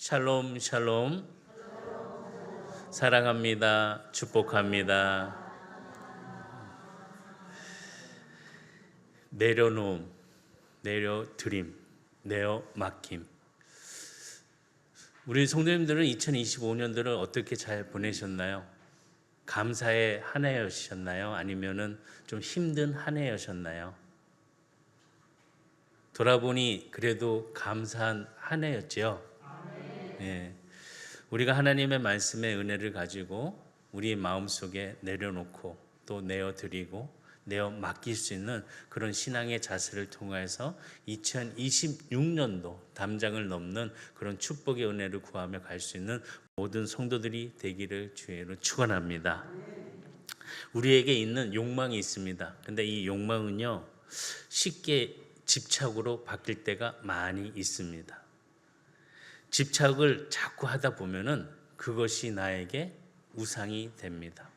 샬롬 샬롬. 사랑합니다. 축복합니다. 내려놓음, 내려드림, 내어 맡김. 우리 성도님들은 2025년도를 어떻게 잘 보내셨나요? 감사의 한 해였나요? 아니면은 좀 힘든 한 해였나요? 돌아보니 그래도 감사한 한 해였지요. 예. 우리가 하나님의 말씀의 은혜를 가지고 우리 마음속에 내려놓고 또 내어드리고 내어 맡길 수 있는 그런 신앙의 자세를 통해서 2026년도 담장을 넘는 그런 축복의 은혜를 구하며 갈 수 있는 모든 성도들이 되기를 주의로 축원합니다. 우리에게 있는 욕망이 있습니다. 근데 이 욕망은요, 쉽게 집착으로 바뀔 때가 많이 있습니다. 집착을 자꾸 하다 보면은 그것이 나에게 우상이 됩니다.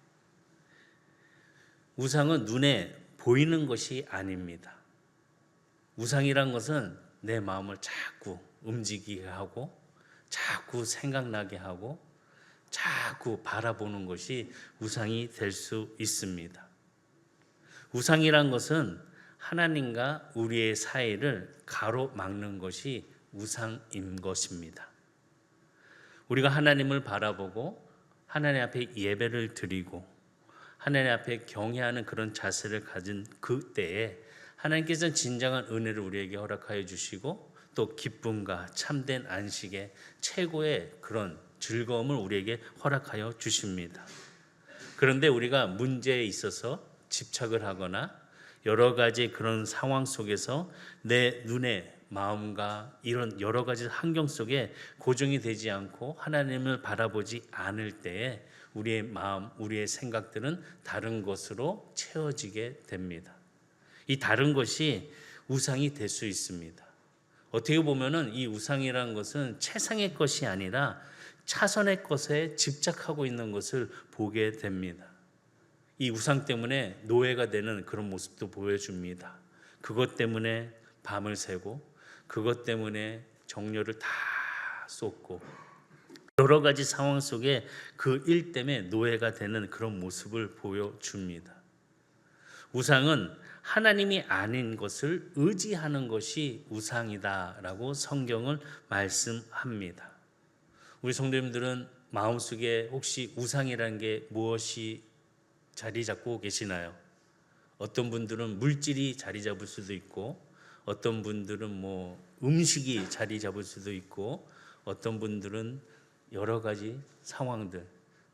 우상은 눈에 보이는 것이 아닙니다. 우상이란 것은 내 마음을 자꾸 움직이게 하고 자꾸 생각나게 하고 자꾸 바라보는 것이 우상이 될 수 있습니다. 우상이란 것은 하나님과 우리의 사이를 가로막는 것이 우상인 것입니다. 우리가 하나님을 바라보고 하나님 앞에 예배를 드리고 하나님 앞에 경외하는 그런 자세를 가진 그때에 하나님께서는 진정한 은혜를 우리에게 허락하여 주시고 또 기쁨과 참된 안식의 최고의 그런 즐거움을 우리에게 허락하여 주십니다. 그런데 우리가 문제에 있어서 집착을 하거나 여러 가지 그런 상황 속에서 내 눈에 마음과 이런 여러 가지 환경 속에 고정이 되지 않고 하나님을 바라보지 않을 때에 우리의 마음, 우리의 생각들은 다른 것으로 채워지게 됩니다. 이 다른 것이 우상이 될 수 있습니다. 어떻게 보면은 이 우상이라는 것은 최상의 것이 아니라 차선의 것에 집착하고 있는 것을 보게 됩니다. 이 우상 때문에 노예가 되는 그런 모습도 보여줍니다. 그것 때문에 밤을 새고 그것 때문에 정열을 다 쏟고 여러 가지 상황 속에 그 일 때문에 노예가 되는 그런 모습을 보여줍니다. 우상은 하나님이 아닌 것을 의지하는 것이 우상이다라고 성경을 말씀합니다. 우리 성도님들은 마음속에 혹시 우상이라는 게 무엇이 자리 잡고 계시나요? 어떤 분들은 물질이 자리 잡을 수도 있고 어떤 분들은 음식이 자리 잡을 수도 있고 어떤 분들은 여러 가지 상황들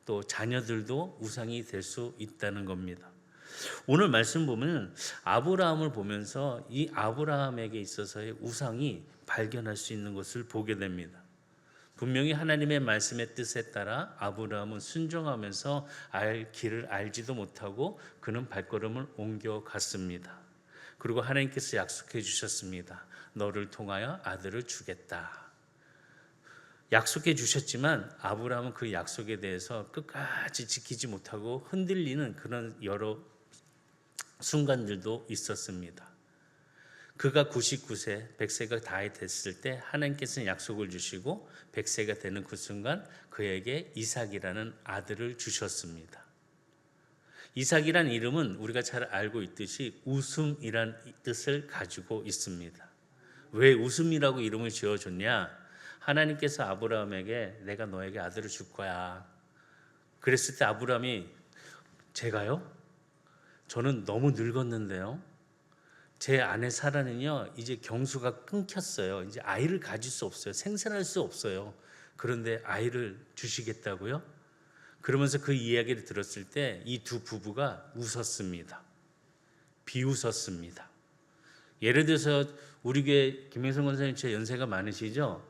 또 자녀들도 우상이 될 수 있다는 겁니다. 오늘 말씀 보면 아브라함을 보면서 이 아브라함에게 있어서의 우상이 발견할 수 있는 것을 보게 됩니다. 분명히 하나님의 말씀의 뜻에 따라 아브라함은 순종하면서 길을 알지도 못하고 그는 발걸음을 옮겨갔습니다. 그리고 하나님께서 약속해 주셨습니다. 너를 통하여 아들을 주겠다. 약속해 주셨지만 아브라함은 그 약속에 대해서 끝까지 지키지 못하고 흔들리는 그런 여러 순간들도 있었습니다. 그가 99세, 100세가 다 됐을 때 하나님께서는 약속을 주시고 100세가 되는 그 순간 그에게 이삭이라는 아들을 주셨습니다. 이삭이란 이름은 우리가 잘 알고 있듯이 웃음이란 뜻을 가지고 있습니다. 왜 웃음이라고 이름을 지어줬냐? 하나님께서 아브라함에게 내가 너에게 아들을 줄 거야. 그랬을 때 아브라함이 제가요? 저는 너무 늙었는데요. 제 아내 사라는요 이제 경수가 끊겼어요. 이제 아이를 가질 수 없어요. 생산할 수 없어요. 그런데 아이를 주시겠다고요? 그러면서 그 이야기를 들었을 때 이 두 부부가 웃었습니다. 비웃었습니다. 예를 들어서 우리 교회 김영선 권사님 제 연세가 많으시죠?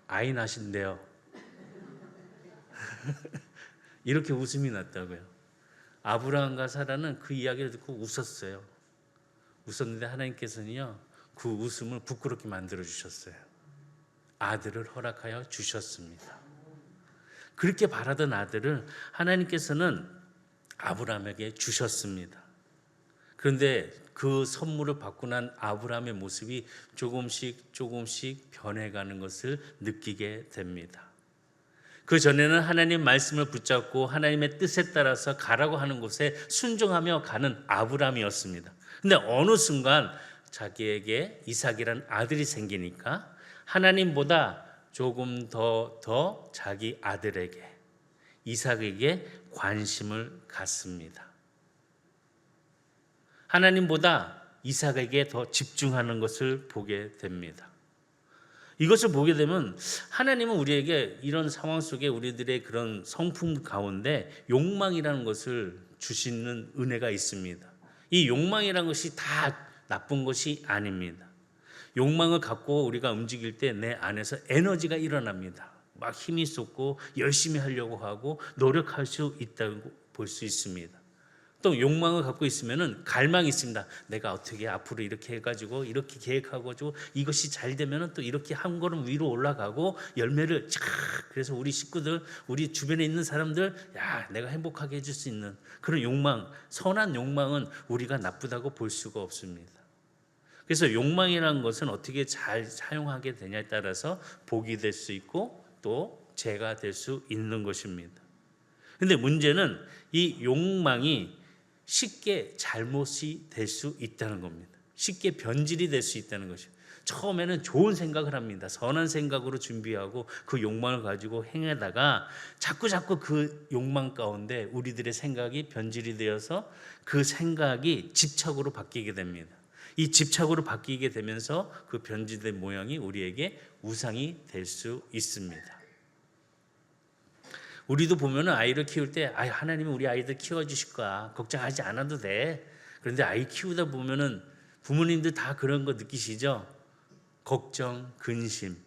아이 낳으신대요. 이렇게 웃음이 났다고요. 아브라함과 사라는 그 이야기를 듣고 웃었어요. 웃었는데 하나님께서는요 그 웃음을 부끄럽게 만들어 주셨어요. 아들을 허락하여 주셨습니다. 그렇게 바라던 아들을 하나님께서는 아브라함에게 주셨습니다. 그런데 그 선물을 받고 난 아브라함의 모습이 조금씩 변해가는 것을 느끼게 됩니다. 그 전에는 하나님 말씀을 붙잡고 하나님의 뜻에 따라서 가라고 하는 곳에 순종하며 가는 아브라함이었습니다. 근데 어느 순간 자기에게 이삭이란 아들이 생기니까 하나님보다 조금 더 자기 아들에게 이삭에게 관심을 갖습니다. 하나님보다 이삭에게 더 집중하는 것을 보게 됩니다. 이것을 보게 되면 하나님은 우리에게 이런 상황 속에 우리들의 그런 성품 가운데 욕망이라는 것을 주시는 은혜가 있습니다. 이 욕망이라는 것이 다 나쁜 것이 아닙니다. 욕망을 갖고 우리가 움직일 때 내 안에서 에너지가 일어납니다. 막 힘이 쏟고 열심히 하려고 하고 노력할 수 있다고 볼 수 있습니다. 또 욕망을 갖고 있으면은 갈망이 있습니다. 내가 어떻게 앞으로 이렇게 해가지고 이렇게 계획하고 이것이 잘 되면은 또 이렇게 한 걸음 위로 올라가고 열매를 그래서 우리 식구들, 우리 주변에 있는 사람들, 내가 행복하게 해줄 수 있는 그런 욕망, 선한 욕망은 우리가 나쁘다고 볼 수가 없습니다. 그래서 욕망이라는 것은 어떻게 잘 사용하게 되냐에 따라서 복이 될 수 있고 또 죄가 될 수 있는 것입니다. 근데 문제는 이 욕망이 쉽게 잘못이 될 수 있다는 겁니다. 쉽게 변질이 될 수 있다는 것이죠. 처음에는 좋은 생각을 합니다. 선한 생각으로 준비하고 그 욕망을 가지고 행하다가 자꾸 그 욕망 가운데 우리들의 생각이 변질이 되어서 그 생각이 집착으로 바뀌게 됩니다. 이 집착으로 바뀌게 되면서 그 변질된 모양이 우리에게 우상이 될 수 있습니다. 우리도 보면은 아이를 키울 때 하나님이 우리 아이들 키워주실 거야. 걱정하지 않아도 돼. 그런데 아이 키우다 보면은 부모님들 다 그런 거 느끼시죠? 걱정, 근심.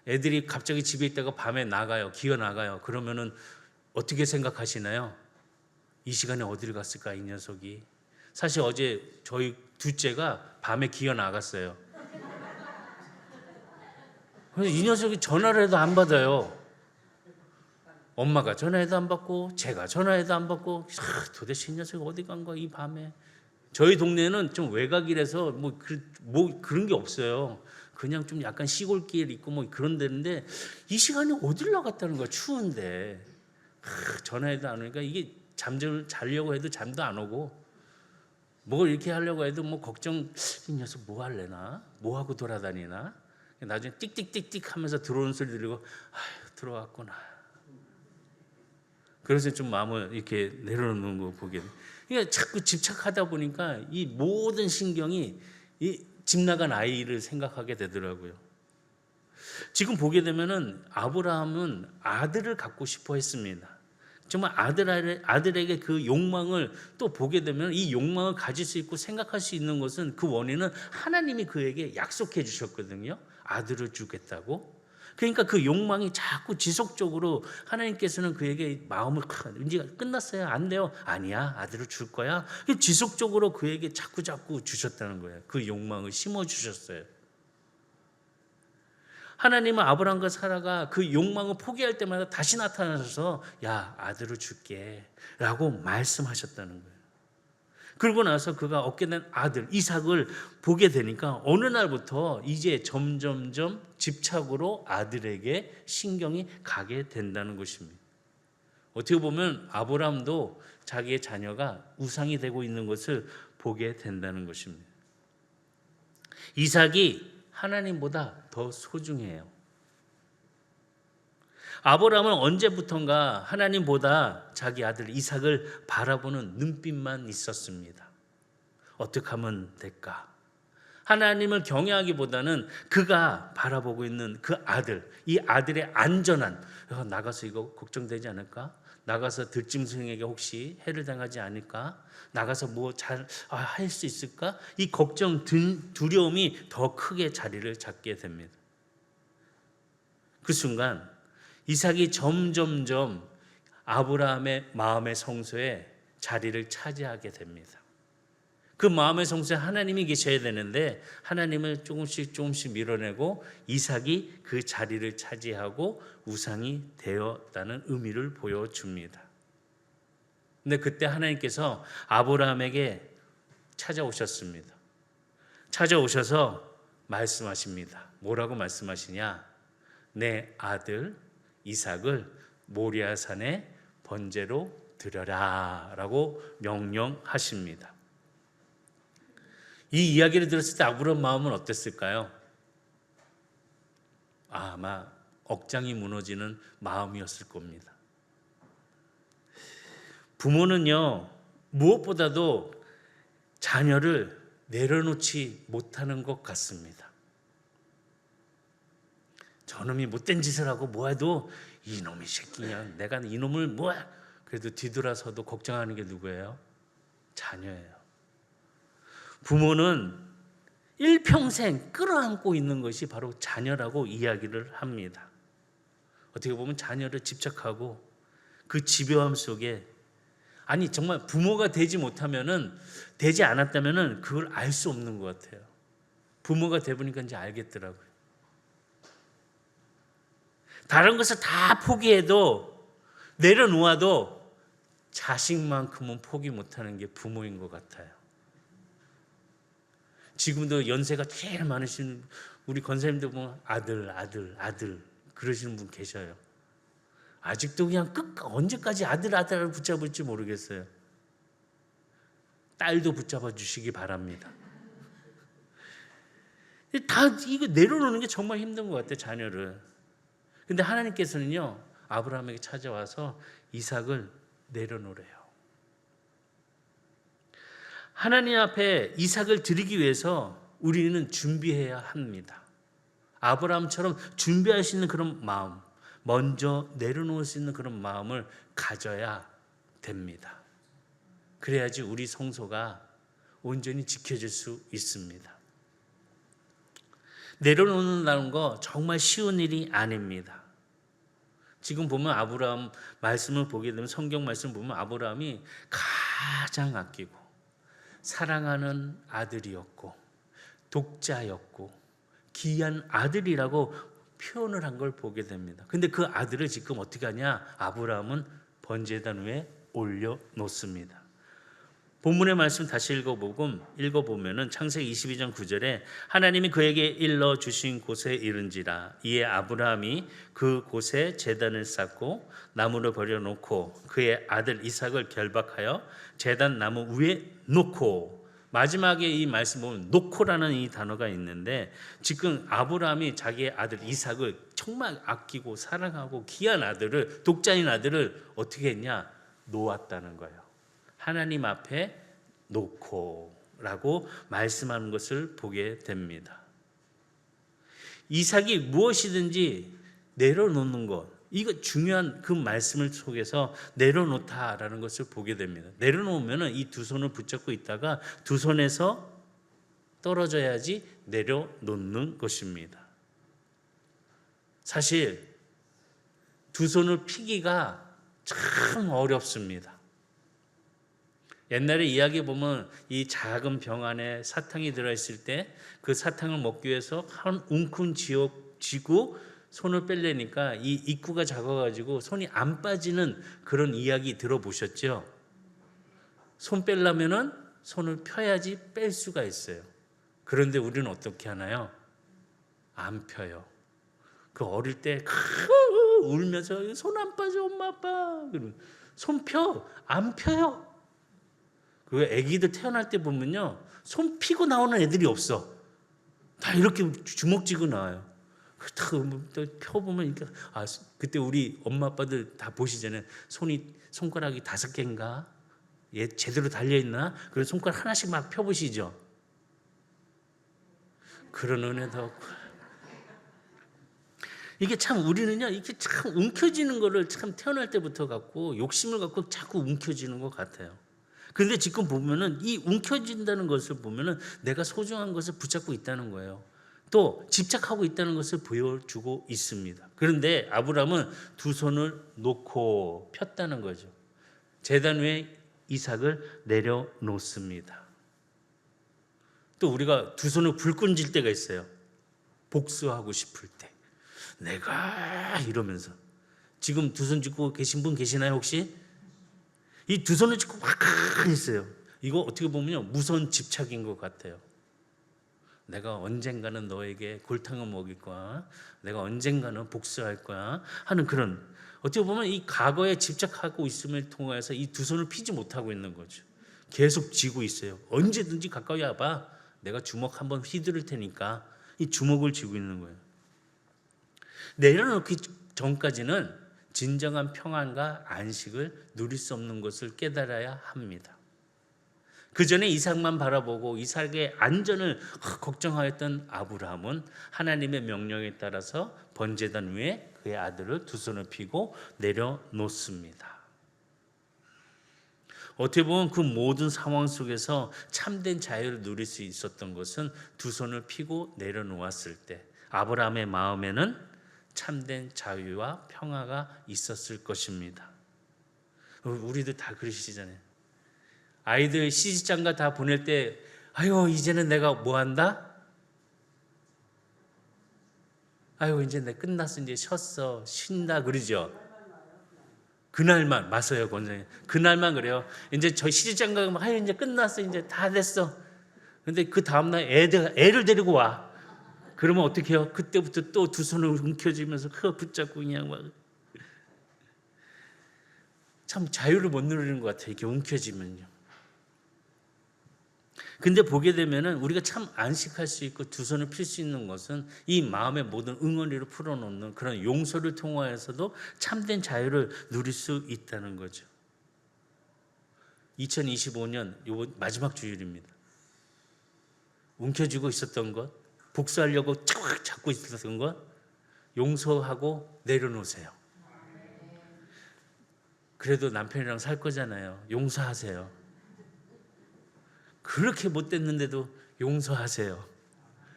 애들이 갑자기 집에 있다가 밤에 나가요. 기어 나가요. 그러면은 어떻게 생각하시나요? 이 시간에 어디를 갔을까 이 녀석이. 사실 어제 저희 둘째가 밤에 기어 나갔어요. 그래서 이 녀석이 전화를 해도 안 받아요. 엄마가 전화해도 안 받고 제가 전화해도 안 받고 도대체 이 녀석이 어디 간 거야 이 밤에. 저희 동네는 좀 외곽이라서 그런 게 없어요. 그냥 좀 약간 시골길 있고 그런 데인데 이 시간에 어딜 나갔다는 거야. 추운데 전화해도 안 오니까 이게 자려고 해도 잠도 안 오고 뭘 이렇게 하려고 해도 걱정. 이 녀석 뭐 할래나? 뭐 하고 돌아다니나? 나중에 띡띡띡띡 하면서 들어오는 소리 들리고 들어왔구나. 그래서 좀 마음을 이렇게 내려놓는 거 보게 돼요. 그러니까 자꾸 집착하다 보니까 이 모든 신경이 이 집 나간 아이를 생각하게 되더라고요. 지금 보게 되면은 아브라함은 아들을 갖고 싶어 했습니다. 정말 아들에게 그 욕망을 또 보게 되면 이 욕망을 가질 수 있고 생각할 수 있는 것은 그 원인은 하나님이 그에게 약속해 주셨거든요. 아들을 주겠다고. 그러니까 그 욕망이 자꾸 지속적으로 하나님께서는 그에게 마음을 이제 끝났어요. 안 돼요. 아니야. 아들을 줄 거야. 지속적으로 그에게 자꾸 주셨다는 거예요. 그 욕망을 심어 주셨어요. 하나님은 아브라함과 사라가 그 욕망을 포기할 때마다 다시 나타나셔서 아들을 줄게 라고 말씀하셨다는 거예요. 그러고 나서 그가 얻게 된 아들 이삭을 보게 되니까 어느 날부터 이제 점점점 집착으로 아들에게 신경이 가게 된다는 것입니다. 어떻게 보면 아브라함도 자기의 자녀가 우상이 되고 있는 것을 보게 된다는 것입니다. 이삭이 하나님보다 더 소중해요. 아브라함은 언제부턴가 하나님보다 자기 아들 이삭을 바라보는 눈빛만 있었습니다. 어떻게 하면 될까? 하나님을 경외하기보다는 그가 바라보고 있는 그 아들, 이 아들의 안전한, 나가서 이거 걱정되지 않을까? 나가서 들짐승에게 혹시 해를 당하지 않을까? 나가서 뭐 잘 할 수 있을까? 이 걱정, 두려움이 더 크게 자리를 잡게 됩니다. 그 순간 이삭이 점점점 아브라함의 마음의 성소에 자리를 차지하게 됩니다. 그 마음의 성소에 하나님이 계셔야 되는데 하나님을 조금씩 밀어내고 이삭이 그 자리를 차지하고 우상이 되었다는 의미를 보여줍니다. 근데 그때 하나님께서 아브라함에게 찾아오셨습니다. 찾아오셔서 말씀하십니다. 뭐라고 말씀하시냐? 내 아들 이삭을 모리아 산에 번제로 드려라 라고 명령하십니다. 이 이야기를 들었을 때 아브라함 마음은 어땠을까요? 아마 억장이 무너지는 마음이었을 겁니다. 부모는요, 무엇보다도 자녀를 내려놓지 못하는 것 같습니다. 저놈이 못된 짓을 하고 뭐해도 이놈의 새끼냐, 내가 이놈을 뭐야, 그래도 뒤돌아서도 걱정하는 게 누구예요? 자녀예요. 부모는 일평생 끌어안고 있는 것이 바로 자녀라고 이야기를 합니다. 어떻게 보면 자녀를 집착하고 그 집요함 속에, 아니 정말 부모가 되지 않았다면은 그걸 알 수 없는 것 같아요. 부모가 돼 보니까 이제 알겠더라고요. 다른 것을 다 포기해도, 내려놓아도 자식만큼은 포기 못하는 게 부모인 것 같아요. 지금도 연세가 제일 많으신 우리 권사님들 보면 아들 그러시는 분 계셔요. 아직도 그냥 언제까지 아들 붙잡을지 모르겠어요. 딸도 붙잡아 주시기 바랍니다. 다 이거 내려놓는 게 정말 힘든 것 같아요, 자녀를. 근데 하나님께서는요, 아브라함에게 찾아와서 이삭을 내려놓으래요. 하나님 앞에 이삭을 드리기 위해서 우리는 준비해야 합니다. 아브라함처럼 준비할 수 있는 그런 마음, 먼저 내려놓을 수 있는 그런 마음을 가져야 됩니다. 그래야지 우리 성소가 온전히 지켜질 수 있습니다. 내려놓는다는 거 정말 쉬운 일이 아닙니다. 지금 보면 아브라함 말씀을 보게 되면, 성경 말씀을 보면 아브라함이 가장 아끼고 사랑하는 아들이었고 독자였고 귀한 아들이라고 표현을 한 걸 보게 됩니다. 근데 그 아들을 지금 어떻게 하냐? 아브라함은 번제단 위에 올려놓습니다. 본문의 말씀 다시 읽어보면은 창세기 22장 9절에 하나님이 그에게 일러 주신 곳에 이른지라 이에 아브라함이 그 곳에 제단을 쌓고 나무를 버려놓고 그의 아들 이삭을 결박하여 제단 나무 위에 놓고, 마지막에 이 말씀 보면 놓고라는 이 단어가 있는데, 지금 아브라함이 자기의 아들 이삭을 정말 아끼고 사랑하고 귀한 아들을, 독자인 아들을 어떻게 했냐? 놓았다는 거예요. 하나님 앞에 놓고라고 말씀하는 것을 보게 됩니다. 이삭이 무엇이든지 내려놓는 것, 이거 중요한 그 말씀을 속에서 내려놓다라는 것을 보게 됩니다. 내려놓으면 이 두 손을 붙잡고 있다가 두 손에서 떨어져야지 내려놓는 것입니다. 사실 두 손을 피기가 참 어렵습니다. 옛날에 이야기 보면 이 작은 병 안에 사탕이 들어있을 때 그 사탕을 먹기 위해서 한 웅큼 쥐고 손을 뺄래니까 이 입구가 작아가지고 손이 안 빠지는 그런 이야기 들어보셨죠? 손 빼려면은 손을 펴야지 뺄 수가 있어요. 그런데 우리는 어떻게 하나요? 안 펴요. 그 어릴 때 울면서 손 안 빠져 엄마 아빠, 그러면 손 펴, 안 펴요. 그 애기들 태어날 때 보면요, 손 피고 나오는 애들이 없어. 다 이렇게 주먹 쥐고 나와요. 딱 펴보면, 그때 우리 엄마 아빠들 다 보시잖아요. 손가락이 5개인가? 얘 제대로 달려있나? 그래서 손가락 하나씩 막 펴보시죠. 그런 은혜도 없고. 이게 참 우리는요, 이게 참 움켜쥐는 거를 참 태어날 때부터 갖고 욕심을 갖고 자꾸 움켜쥐는 것 같아요. 그런데 지금 보면은 이 움켜진다는 것을 보면은 내가 소중한 것을 붙잡고 있다는 거예요. 또 집착하고 있다는 것을 보여주고 있습니다. 그런데 아브라함은 두 손을 놓고 폈다는 거죠. 제단 위에 이삭을 내려놓습니다. 또 우리가 두 손을 불끈 질 때가 있어요. 복수하고 싶을 때. 내가 이러면서. 지금 두 손 짚고 계신 분 계시나요 혹시? 이 두 손을 짚고 막 했어요. 이거 어떻게 보면요, 무서운 집착인 것 같아요. 내가 언젠가는 너에게 골탕을 먹일 거야. 내가 언젠가는 복수할 거야. 하는 그런, 어떻게 보면 이 과거에 집착하고 있음을 통해서 이 두 손을 피지 못하고 있는 거죠. 계속 쥐고 있어요. 언제든지 가까이 와봐. 내가 주먹 한번 휘두를 테니까 이 주먹을 쥐고 있는 거예요. 내려놓기 전까지는 진정한 평안과 안식을 누릴 수 없는 것을 깨달아야 합니다. 그 전에 이삭만 바라보고 이삭의 안전을 걱정하였던 아브라함은 하나님의 명령에 따라서 번제단 위에 그의 아들을 두 손을 펴고 내려놓습니다. 어떻게 보면 그 모든 상황 속에서 참된 자유를 누릴 수 있었던 것은 두 손을 펴고 내려놓았을 때 아브라함의 마음에는 참된 자유와 평화가 있었을 것입니다. 우리도 다 그러시잖아요. 아이들 시집장가 다 보낼 때 아유 이제는 내가 뭐 한다? 아유 이제 내 끝났어, 이제 쉬었어, 쉰다 그러죠. 그날만 맞아요, 권사님. 그날만 그래요. 이제 저 시집장가 가면 아유 이제 끝났어, 이제 다 됐어. 근데 그 다음날 애를 데리고 와. 그러면 어떻게 해요? 그때부터 또 두 손을 움켜쥐면서 그거 붙잡고 그냥 막 참 자유를 못 누리는 것 같아요. 이렇게 움켜쥐면요. 근데 보게 되면은 우리가 참 안식할 수 있고 두 손을 필 수 있는 것은 이 마음의 모든 응어리를 풀어놓는 그런 용서를 통하여서도 참된 자유를 누릴 수 있다는 거죠. 2025년 요 마지막 주일입니다. 움켜쥐고 있었던 것, 복수하려고 쫙 잡고 있었던 것, 용서하고 내려놓으세요. 그래도 남편이랑 살 거잖아요. 용서하세요. 그렇게 못됐는데도 용서하세요.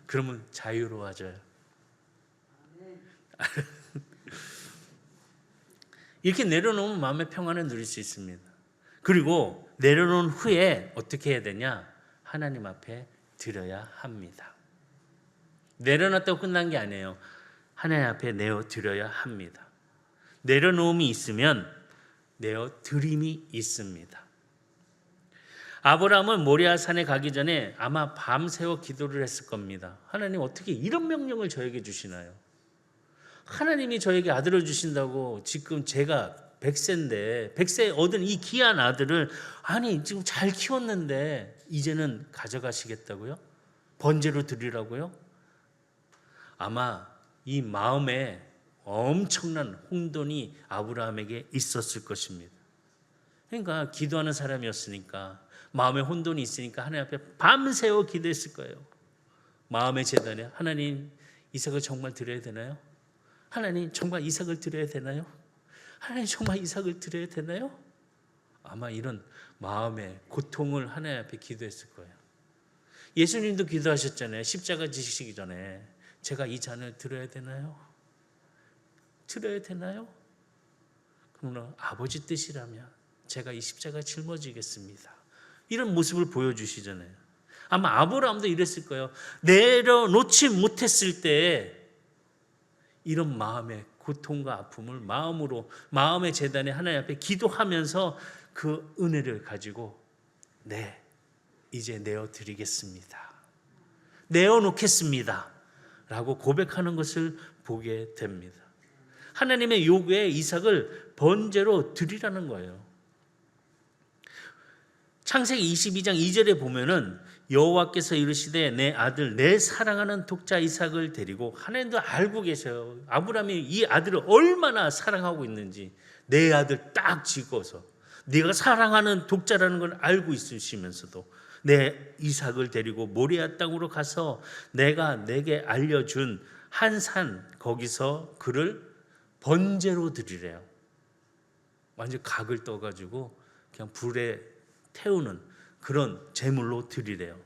그러면 자유로워져요. 이렇게 내려놓으면 마음의 평안을 누릴 수 있습니다. 그리고 내려놓은 후에 어떻게 해야 되냐? 하나님 앞에 드려야 합니다. 내려놨다고 끝난 게 아니에요. 하나님 앞에 내어 드려야 합니다. 내려놓음이 있으면 내어 드림이 있습니다. 아브라함은 모리아 산에 가기 전에 아마 밤새워 기도를 했을 겁니다. 하나님 어떻게 이런 명령을 저에게 주시나요? 하나님이 저에게 아들을 주신다고 지금 제가 100세인데 100세 얻은 이 귀한 아들을 아니 지금 잘 키웠는데 이제는 가져가시겠다고요? 번제로 드리라고요? 아마 이 마음에 엄청난 혼돈이 아브라함에게 있었을 것입니다. 그러니까 기도하는 사람이었으니까 마음에 혼돈이 있으니까 하나님 앞에 밤새워 기도했을 거예요. 마음의 재단에 하나님 이삭을 정말 드려야 되나요? 하나님 정말 이삭을 드려야 되나요? 하나님 정말 이삭을 드려야 되나요? 아마 이런 마음의 고통을 하나님 앞에 기도했을 거예요. 예수님도 기도하셨잖아요. 십자가 지시기 전에 제가 이 잔을 드려야 되나요? 드려야 되나요? 그러나 아버지 뜻이라면 제가 이 십자가 짊어지겠습니다. 이런 모습을 보여주시잖아요. 아마 아브라함도 이랬을 거예요. 내려놓지 못했을 때 이런 마음의 고통과 아픔을 마음으로 마음의 재단에 하나님 앞에 기도하면서 그 은혜를 가지고 네, 이제 내어드리겠습니다. 내어놓겠습니다. 라고 고백하는 것을 보게 됩니다. 하나님의 요구에 이삭을 번제로 드리라는 거예요. 창세기 22장 2절에 보면은 여호와께서 이르시되 내 아들 내 사랑하는 독자 이삭을 데리고, 하나님도 알고 계셔요. 아브라함이 이 아들을 얼마나 사랑하고 있는지 내 아들 딱 찍어서 네가 사랑하는 독자라는 걸 알고 있으시면서도 내 이삭을 데리고 모리아 땅으로 가서 내가 내게 알려준 한 산 거기서 그를 번제로 드리래요. 완전 각을 떠가지고 그냥 불에 태우는 그런 제물로 드리래요.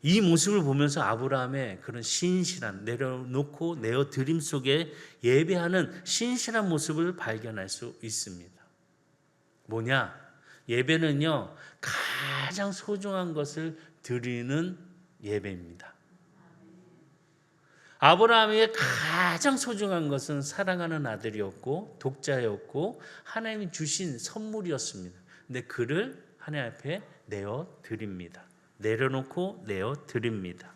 이 모습을 보면서 아브라함의 그런 신실한 내려놓고 내어드림 속에 예배하는 신실한 모습을 발견할 수 있습니다. 뭐냐? 예배는요 가장 소중한 것을 드리는 예배입니다. 아브라함에게 가장 소중한 것은 사랑하는 아들이었고 독자였고 하나님이 주신 선물이었습니다. 근데 그를 하나님 앞에 내어 드립니다. 내려놓고 내어 드립니다.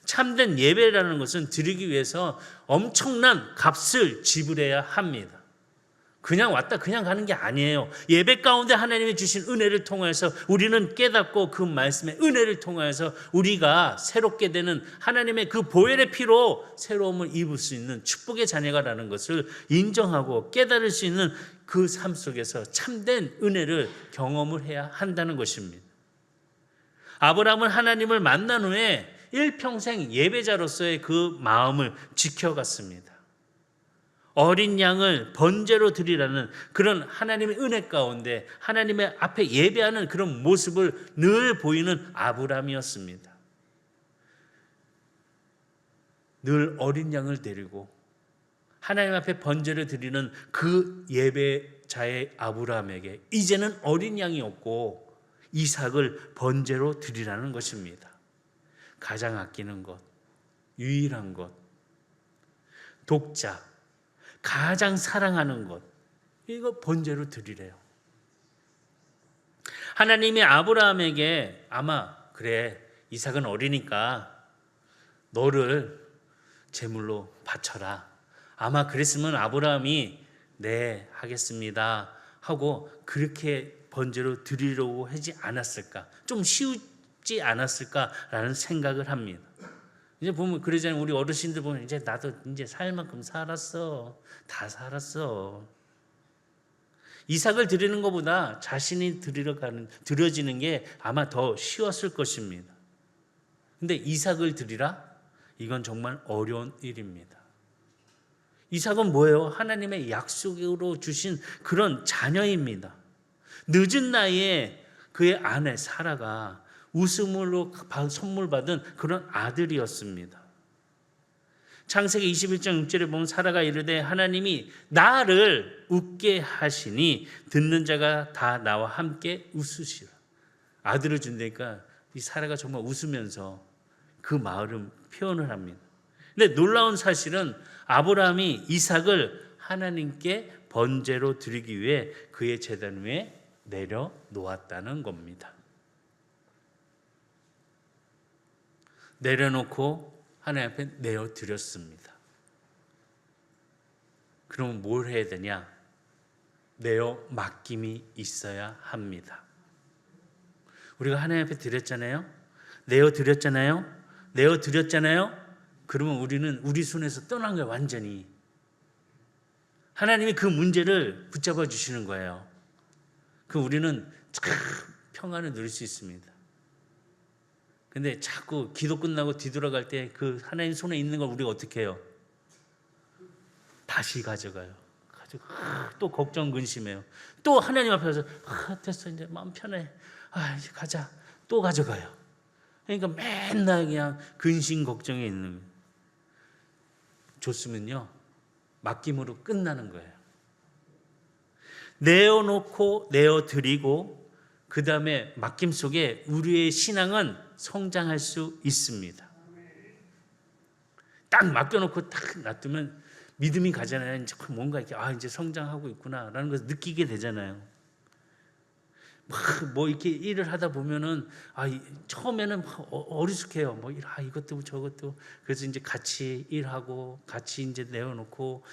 참된 예배라는 것은 드리기 위해서 엄청난 값을 지불해야 합니다. 그냥 왔다 그냥 가는 게 아니에요. 예배 가운데 하나님이 주신 은혜를 통해서 우리는 깨닫고 그 말씀의 은혜를 통해서 우리가 새롭게 되는 하나님의 그 보혈의 피로 새로움을 입을 수 있는 축복의 자녀가라는 것을 인정하고 깨달을 수 있는 그 삶 속에서 참된 은혜를 경험을 해야 한다는 것입니다. 아브라함은 하나님을 만난 후에 일평생 예배자로서의 그 마음을 지켜갔습니다. 어린 양을 번제로 드리라는 그런 하나님의 은혜 가운데 하나님의 앞에 예배하는 그런 모습을 늘 보이는 아브라함이었습니다. 늘 어린 양을 데리고 하나님 앞에 번제를 드리는 그 예배자의 아브라함에게 이제는 어린 양이 없고 이삭을 번제로 드리라는 것입니다. 가장 아끼는 것, 유일한 것, 독자, 가장 사랑하는 것, 이거 번제로 드리래요. 하나님이 아브라함에게 아마 그래 이삭은 어리니까 너를 제물로 바쳐라. 아마 그랬으면 아브라함이 네 하겠습니다 하고 그렇게 번제로 드리려고 하지 않았을까? 좀 쉬우지 않았을까라는 생각을 합니다. 이제 보면 그러잖아요. 우리 어르신들 보면 이제 나도 이제 살 만큼 살았어. 다 살았어. 이삭을 드리는 것보다 자신이 드려지는 게 아마 더 쉬웠을 것입니다. 근데 이삭을 드리라? 이건 정말 어려운 일입니다. 이삭은 뭐예요? 하나님의 약속으로 주신 그런 자녀입니다. 늦은 나이에 그의 아내 사라가 웃음으로 선물 받은 그런 아들이었습니다. 창세기 21장 6절에 보면 사라가 이르되 하나님이 나를 웃게 하시니 듣는 자가 다 나와 함께 웃으시라. 아들을 준다니까 이 사라가 정말 웃으면서 그 마음을 표현을 합니다. 근데 놀라운 사실은 아브라함이 이삭을 하나님께 번제로 드리기 위해 그의 제단 위에 내려놓았다는 겁니다. 내려놓고 하나님 앞에 내어드렸습니다. 그럼 뭘 해야 되냐? 내어 맡김이 있어야 합니다. 우리가 하나님 앞에 드렸잖아요. 내어드렸잖아요. 그러면 우리는 우리 손에서 떠난 거예요. 완전히. 하나님이 그 문제를 붙잡아 주시는 거예요. 그럼 우리는 참 평안을 누릴 수 있습니다. 근데 자꾸 기도 끝나고 뒤돌아갈 때 그 하나님 손에 있는 걸 우리가 어떻게 해요? 다시 가져가요. 또 걱정 근심해요. 또 하나님 앞에 가서 됐어 이제 마음 편해. 이제 가자. 또 가져가요. 그러니까 맨날 그냥 근심 걱정에 있는 거예요. 줬으면요 맡김으로 끝나는 거예요. 내어놓고 내어드리고 그 다음에 맡김 속에 우리의 신앙은 성장할 수 있습니다. 딱 맡겨놓고 딱 놔두면 믿음이 가잖아요. 이제 뭔가 이렇게 이제 성장하고 있구나라는 것을 느끼게 되잖아요. 뭐 이렇게 일을 하다 보면은 처음에는 어리숙해요. 이것도 저것도 그래서 이제 같이 일하고 같이 이제 내어놓고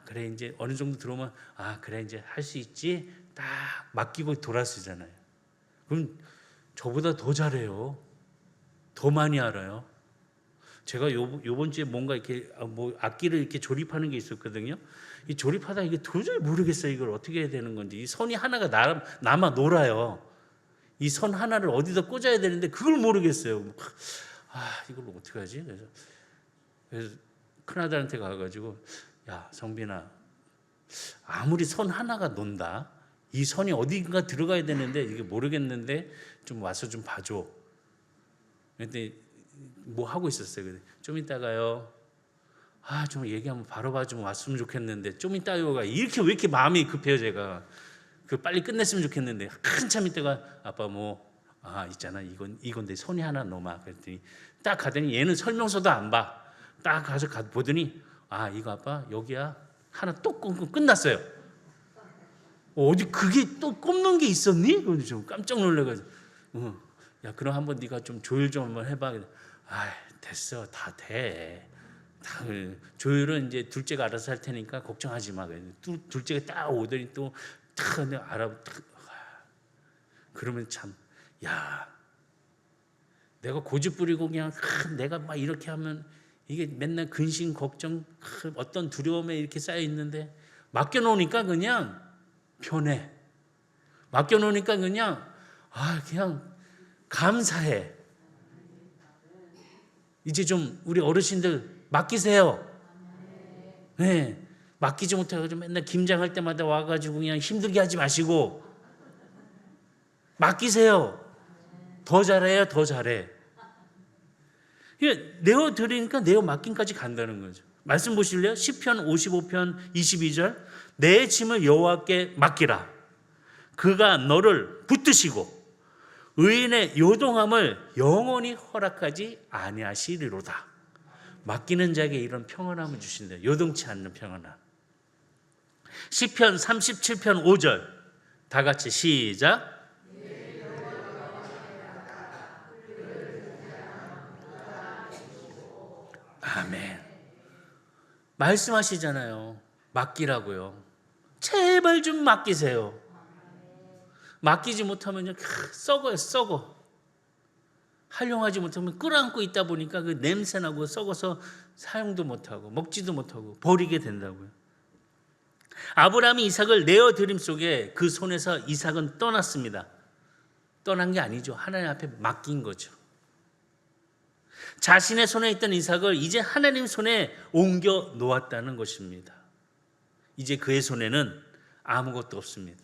그래 이제 어느 정도 들어오면 그래 이제 할 수 있지 딱 맡기고 돌아서잖아요. 그럼 저보다 더 잘해요. 더 많이 알아요. 제가 요번 주에 뭔가 이렇게 악기를 이렇게 조립하는 게 있었거든요. 이 조립하다 이게 도저히 모르겠어요. 이걸 어떻게 해야 되는 건지. 이 선이 하나가 남아 놀아요. 이 선 하나를 어디다 꽂아야 되는데 그걸 모르겠어요. 이걸 어떻게 하지? 그래서 큰아들한테 가가지고 야 성빈아 아무리 선 하나가 논다. 이 선이 어딘가 들어가야 되는데 이게 모르겠는데 좀 와서 좀 봐줘. 그랬더니 뭐 하고 있었어요. 좀 이따가요. 좀 얘기하면 바로 좀 왔으면 좋겠는데 좀 이따가 이렇게 왜 이렇게 마음이 급해요 제가. 빨리 끝냈으면 좋겠는데 한참 있다가 아빠 있잖아 이건데 손이 하나 넘어. 그랬더니 딱 가더니 얘는 설명서도 안 봐. 딱 가서 보더니 이거 아빠 여기야 하나 또 끊고 끝났어요. 어디 그게 또 꼽는 게 있었니? 그래서 좀 깜짝 놀래가지고 야 그럼 한번 네가 좀 조율 좀 한번 해봐. 아 됐어 다 돼. 다 조율은 이제 둘째가 알아서 할 테니까 걱정하지 마. 둘째가 딱 오더니 또탁 알아. 그러면 참 야 내가 고집 부리고 그냥 내가 막 이렇게 하면 이게 맨날 근심 걱정 어떤 두려움에 이렇게 쌓여 있는데 맡겨놓으니까 그냥 편해. 맡겨놓으니까 그냥 그냥 감사해. 이제 좀 우리 어르신들 맡기세요. 네, 맡기지 못해가지고 맨날 김장할 때마다 와가지고 그냥 힘들게 하지 마시고 맡기세요. 더 잘해요, 더 잘해. 내어 드리니까 내어 맡김까지 간다는 거죠. 말씀 보실래요? 시편 55편 22절 내 짐을 여호와께 맡기라. 그가 너를 붙드시고 의인의 요동함을 영원히 허락하지 아니하시리로다. 맡기는 자에게 이런 평안함을 주신다. 요동치 않는 평안함. 시편 37편 5절 다 같이 시작. 아멘. 말씀하시잖아요. 맡기라고요. 제발 좀 맡기세요. 맡기지 못하면 썩어요, 썩어. 활용하지 못하면 끌어안고 있다 보니까 그 냄새나고 썩어서 사용도 못하고 먹지도 못하고 버리게 된다고요. 아브라함이 이삭을 내어드림 속에 그 손에서 이삭은 떠났습니다. 떠난 게 아니죠. 하나님 앞에 맡긴 거죠. 자신의 손에 있던 이삭을 이제 하나님 손에 옮겨 놓았다는 것입니다. 이제 그의 손에는 아무것도 없습니다.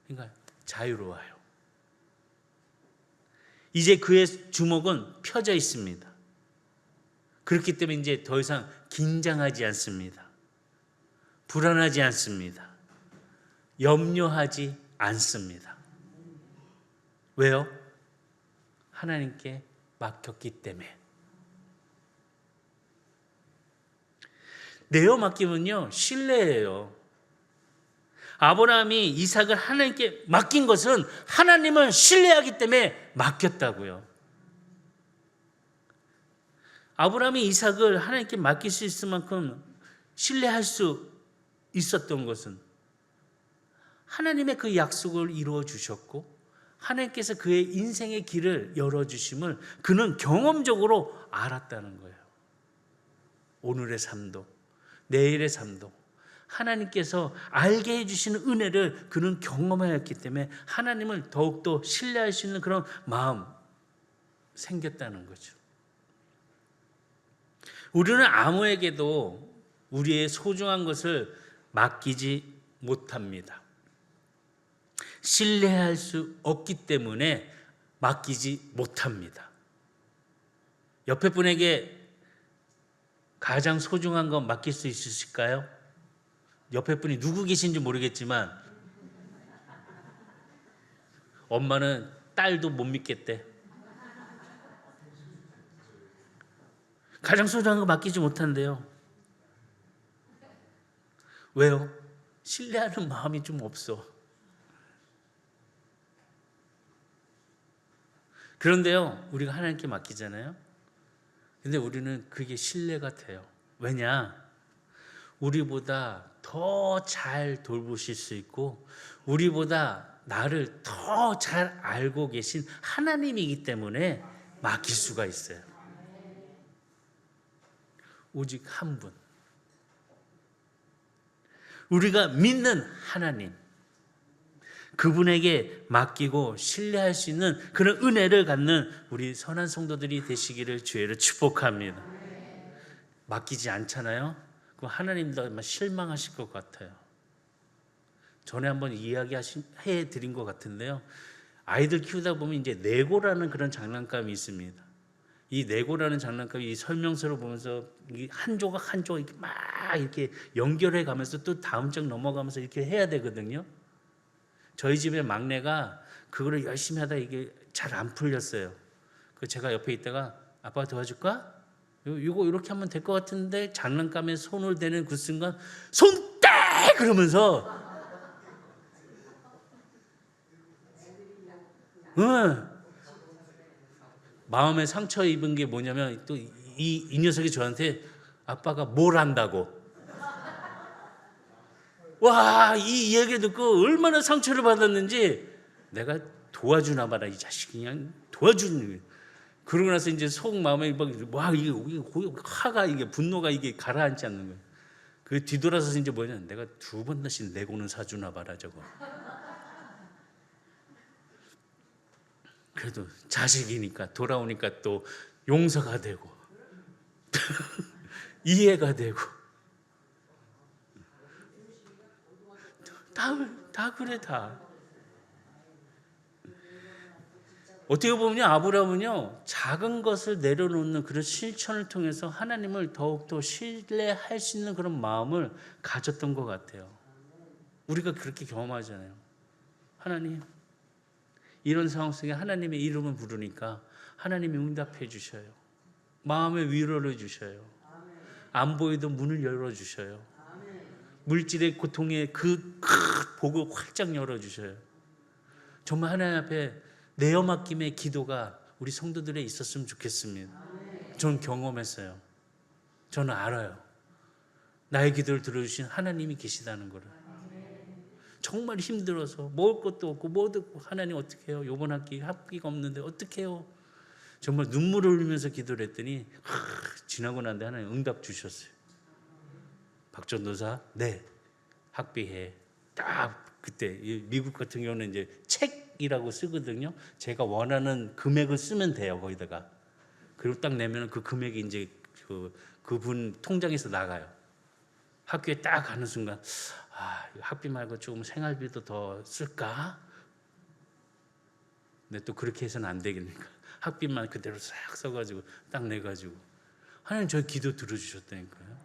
그러니까 자유로워요. 이제 그의 주먹은 펴져 있습니다. 그렇기 때문에 이제 더 이상 긴장하지 않습니다. 불안하지 않습니다. 염려하지 않습니다. 왜요? 하나님께 맡겼기 때문에. 내어 맡기면요 신뢰예요. 아브라함이 이삭을 하나님께 맡긴 것은 하나님을 신뢰하기 때문에 맡겼다고요. 아브라함이 이삭을 하나님께 맡길 수 있을 만큼 신뢰할 수 있었던 것은 하나님의 그 약속을 이루어 주셨고 하나님께서 그의 인생의 길을 열어주심을 그는 경험적으로 알았다는 거예요. 오늘의 삶도 내일의 삶도 하나님께서 알게 해주시는 은혜를 그는 경험하였기 때문에 하나님을 더욱더 신뢰할 수 있는 그런 마음 생겼다는 거죠. 우리는 아무에게도 우리의 소중한 것을 맡기지 못합니다. 신뢰할 수 없기 때문에 맡기지 못합니다. 옆에 분에게 가장 소중한 건 맡길 수 있으실까요? 옆에 분이 누구 계신지 모르겠지만 엄마는 딸도 못 믿겠대. 가장 소중한 거 맡기지 못한대요. 왜요? 신뢰하는 마음이 좀 없어. 그런데요, 우리가 하나님께 맡기잖아요. 근데 우리는 그게 신뢰가 돼요. 왜냐? 우리보다 더 잘 돌보실 수 있고 우리보다 나를 더 잘 알고 계신 하나님이기 때문에 맡길 수가 있어요. 오직 한 분. 우리가 믿는 하나님. 그분에게 맡기고 신뢰할 수 있는 그런 은혜를 갖는 우리 선한 성도들이 되시기를 주의로 축복합니다. 맡기지 않잖아요? 그럼 하나님도 아마 실망하실 것 같아요. 전에 한번 이야기해 드린 것 같은데요. 아이들 키우다 보면 이제 레고라는 그런 장난감이 있습니다. 이 레고라는 장난감이 이 설명서를 보면서 한 조각 한 조각 이렇게 막 이렇게 연결해 가면서 또 다음 장 넘어가면서 이렇게 해야 되거든요. 저희 집의 막내가 그거를 열심히 하다 이게 잘 안 풀렸어요. 그 제가 옆에 있다가 아빠가 도와줄까? 이거 이렇게 하면 될 것 같은데 장난감에 손을 대는 그 순간 손 떼! 그러면서 응. 마음에 상처 입은 게 뭐냐면 또 이 녀석이 저한테 아빠가 뭘 안다고. 와, 이 얘기 듣고 얼마나 상처를 받았는지 내가 도와주나 봐라 이 자식이 그냥 도와주는 거예요. 그러고 나서 이제 속 마음에 막 이게 화가 이게 분노가 이게 가라앉지 않는 거예요. 그 뒤돌아서 이제 뭐냐 내가 2번 다시 내고는 사주나 봐라 저거. 그래도 자식이니까 돌아오니까 또 용서가 되고 이해가 되고 다 그래 다. 어떻게 보면 아브라함은요 작은 것을 내려놓는 그런 실천을 통해서 하나님을 더욱더 신뢰할 수 있는 그런 마음을 가졌던 것 같아요. 우리가 그렇게 경험하잖아요. 하나님 이런 상황 속에 하나님의 이름을 부르니까 하나님이 응답해 주셔요. 마음의 위로를 주셔요. 안 보이도 문을 열어주셔요. 물질의 고통에 그 복을 활짝 열어주셔요. 정말 하나님 앞에 내어 맡김의 기도가 우리 성도들에 있었으면 좋겠습니다. 저는 경험했어요. 저는 알아요. 나의 기도를 들어주신 하나님이 계시다는 것을. 정말 힘들어서 먹을 것도 없고 뭐도 없고 하나님 어떻게 해요? 이번 학기가 없는데 어떻게 해요? 정말 눈물을 흘리면서 기도를 했더니 지나고 난 뒤에 하나님 응답 주셨어요. 박전도사 네 학비해. 딱 그때 미국 같은 경우는 이제 책이라고 쓰거든요. 제가 원하는 금액을 쓰면 돼요. 거기다가 그리고 딱 내면 그 금액이 이제 그분 통장에서 나가요. 학교에 딱 가는 순간 학비 말고 조금 생활비도 더 쓸까? 근데 또 그렇게 해서는 안 되겠니까. 학비만 그대로 싹 써가지고 딱 내가지고 하나님 저희 기도 들어주셨다니까요.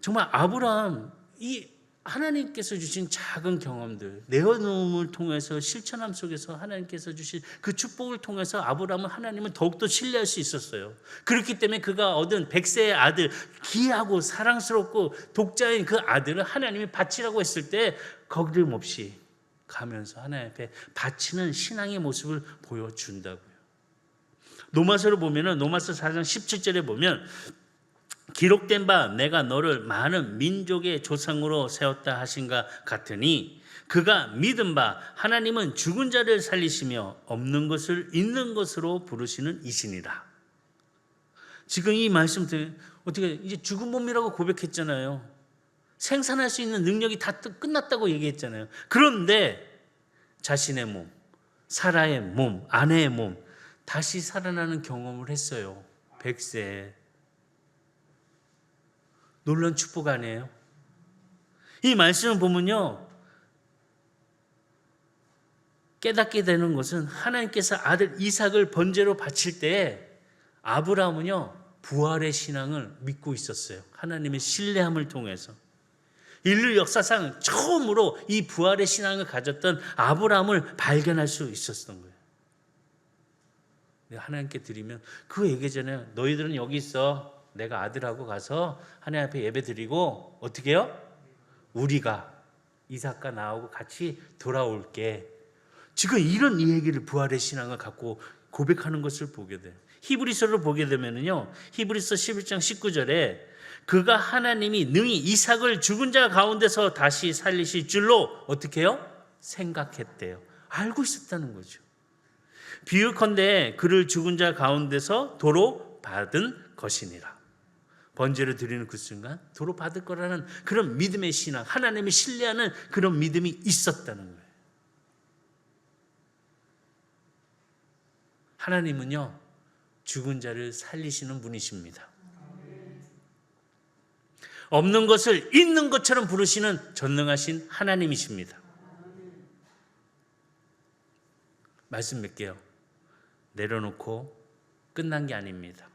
정말 아브라함 이 하나님께서 주신 작은 경험들 내어놓음을 통해서 실천함 속에서 하나님께서 주신 그 축복을 통해서 아브라함은 하나님을 더욱더 신뢰할 수 있었어요. 그렇기 때문에 그가 얻은 100세의 아들 귀하고 사랑스럽고 독자인 그 아들을 하나님이 바치라고 했을 때 거림없이 가면서 하나님 앞에 바치는 신앙의 모습을 보여준다고요. 로마서를 보면은 로마서 4장 17절에 보면 기록된 바 내가 너를 많은 민족의 조상으로 세웠다 하신가 같으니 그가 믿은 바 하나님은 죽은 자를 살리시며 없는 것을 있는 것으로 부르시는 이시니라. 지금 이 말씀 때문에 어떻게 이제 죽은 몸이라고 고백했잖아요. 생산할 수 있는 능력이 다 끝났다고 얘기했잖아요. 그런데 자신의 몸, 사라의 몸, 아내의 몸 다시 살아나는 경험을 했어요. 100세. 놀라운 축복 아니에요? 이 말씀을 보면요 깨닫게 되는 것은 하나님께서 아들 이삭을 번제로 바칠 때 아브라함은요 부활의 신앙을 믿고 있었어요. 하나님의 신뢰함을 통해서 인류 역사상 처음으로 이 부활의 신앙을 가졌던 아브라함을 발견할 수 있었던 거예요. 하나님께 드리면 그 얘기잖아요. 너희들은 여기 있어. 내가 아들하고 가서 하나님 앞에 예배 드리고 어떻게 해요? 우리가 이삭과 나하고 같이 돌아올게. 지금 이런 얘기를 부활의 신앙을 갖고 고백하는 것을 보게 돼요. 히브리서를 보게 되면요 히브리서 11장 19절에 그가 하나님이 능히 이삭을 죽은 자 가운데서 다시 살리실 줄로 어떻게 해요? 생각했대요. 알고 있었다는 거죠. 비유컨대 그를 죽은 자 가운데서 도로 받은 것이니라. 번제를 드리는 그 순간 도로 받을 거라는 그런 믿음의 신앙, 하나님을 신뢰하는 그런 믿음이 있었다는 거예요. 하나님은요 죽은 자를 살리시는 분이십니다. 없는 것을 있는 것처럼 부르시는 전능하신 하나님이십니다. 말씀 몇 개요. 내려놓고 끝난 게 아닙니다.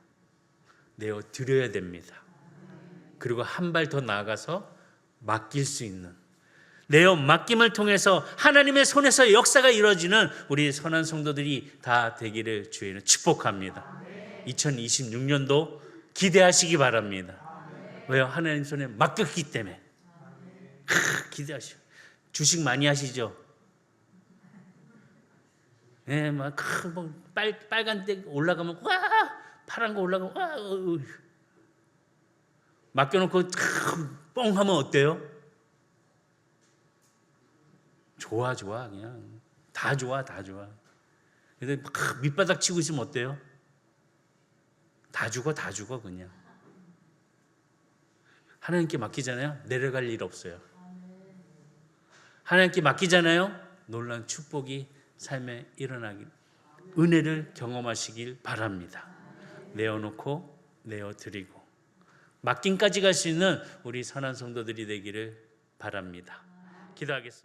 내어 드려야 됩니다. 그리고 한 발 더 나아가서 맡길 수 있는 내어 맡김을 통해서 하나님의 손에서 역사가 이루어지는 우리 선한 성도들이 다 되기를 주의는 축복합니다. 2026년도 기대하시기 바랍니다. 왜요? 하나님 손에 맡겼기 때문에. 기대하시오. 주식 많이 하시죠? 예, 뭐 빨간 데 올라가면 와, 파란 거 올라가면 와, 맡겨놓고 뻥 하면 어때요? 좋아 그냥 다 좋아. 근데 막 밑바닥 치고 있으면 어때요? 다 죽어 그냥. 하나님께 맡기잖아요. 내려갈 일 없어요. 하나님께 맡기잖아요. 놀라운 축복이 삶에 일어나길, 은혜를 경험하시길 바랍니다. 내어놓고 내어드리고 맡김까지 갈 수 있는 우리 선한 성도들이 되기를 바랍니다. 기도하겠습니다.